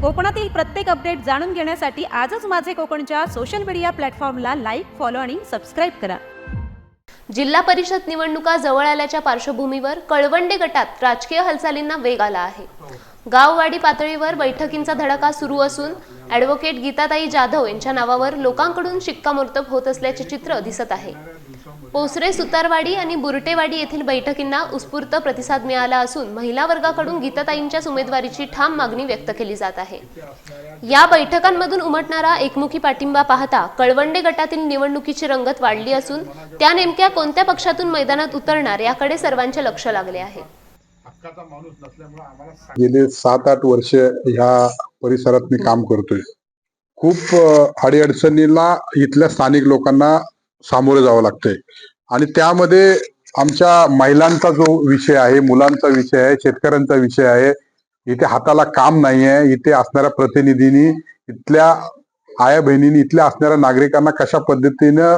कोकणातील प्रत्येक अपडेट जाणून घेण्यासाठी आजच माझे कोकणच्या सोशल मीडिया प्लॅटफॉर्मला लाईक, फॉलो आणि सबस्क्राईब करा। जिल्हा परिषद निवडणुका जवळ आल्याच्या पार्श्वभूमीवर कळवंडे गटात राजकीय हालचालींना वेग आला आहे। गाववाडी पातळीवर बैठकींचा धडाका सुरू असून ॲडव्होकेट गीताताई जाधव यांच्या नावावर लोकांकडून शिक्कामोर्तब होत असल्याचे चित्र दिसत आहे। पोसरे, सुतारवाडी आणि बुरटेवाडी येथील बैठकींना उत्स्फूर्त प्रतिसाद मिळाला असून महिला वर्गाकडून गीताताईंच्या उमेदवारीची ठाम मागणी व्यक्त केली जात आहे। या बैठकांमधून उमटणारा एकमुखी पाठिंबा पाहता कळवंडे गटातील निवडणुकीची रंगत वाढली असून त्या नेमक्या कोणत्या पक्षातून मैदानात उतरणार याकडे सर्वांचे लक्ष लागले आहे। गेले 7-8 वर्ष ह्या परिसरात मी काम करतोय। खूप अडीअडचणीला इथल्या स्थानिक लोकांना सामोरे जावं लागतंय आणि त्यामध्ये आमच्या महिलांचा जो विषय आहे, मुलांचा विषय आहे, शेतकऱ्यांचा विषय आहे। इथे हाताला काम नाहीये। इथे असणाऱ्या प्रतिनिधींनी, इथल्या आया बहिणींनी, इथल्या असणाऱ्या नागरिकांना कशा पद्धतीने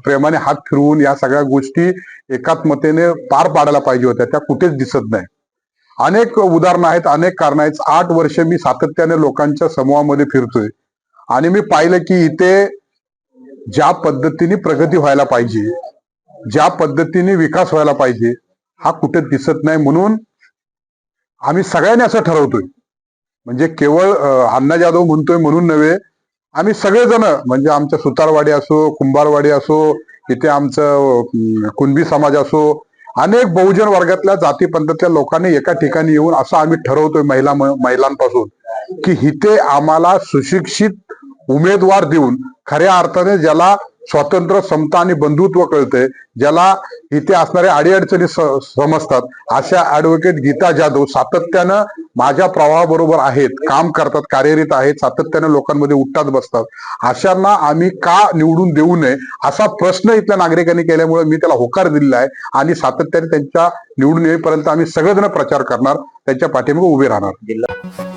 प्रेमाने हात फिरवून या सगळ्या गोष्टी एकात्मतेने पार पाडायला पाहिजे होत्या, त्या कुठेच दिसत नाही। अनेक उदाहरणं आहेत, अनेक कारणं आहेत। 8 वर्ष मी सातत्याने लोकांच्या समूहामध्ये फिरतोय आणि मी पाहिलं की इथे ज्या पद्धतीने प्रगती व्हायला पाहिजे, ज्या पद्धतीने विकास व्हायला पाहिजे, हा कुठे दिसत नाही। म्हणून आम्ही सगळ्यांनी असं ठरवतोय, म्हणजे केवळ अण्णा जाधव म्हणतोय म्हणून नव्हे, आम्ही सगळेजण, म्हणजे आमच्या सुतारवाडी असो, कुंभारवाडी असो, इथे आमचं कुणबी समाज असो, अनेक बहुजन वर्गातल्या जातीपंथातल्या लोकांनी एका ठिकाणी येऊन असं आम्ही ठरवतोय महिलांपासून की इथे आम्हाला सुशिक्षित उमेदवार देऊन खऱ्या अर्थाने ज्याला स्वातंत्र्य, समता आणि बंधुत्व कळतंय, ज्याला इथे असणाऱ्या अडीअडचणी समजतात, अशा ॲडव्होकेट गीता जाधव सातत्यानं माझ्या प्रवाहाबरोबर आहेत, काम करतात, कार्यरत आहेत, सातत्याने लोकांमध्ये उठतात बसतात। अशांना आम्ही का निवडून देऊ नये असा प्रश्न इथल्या नागरिकांनी केल्यामुळे मी त्याला होकार दिलेला आहे आणि सातत्याने त्यांच्या निवडून येईपर्यंत आम्ही सगळेजण प्रचार करणार, त्यांच्या पाठीमागे उभे राहणार।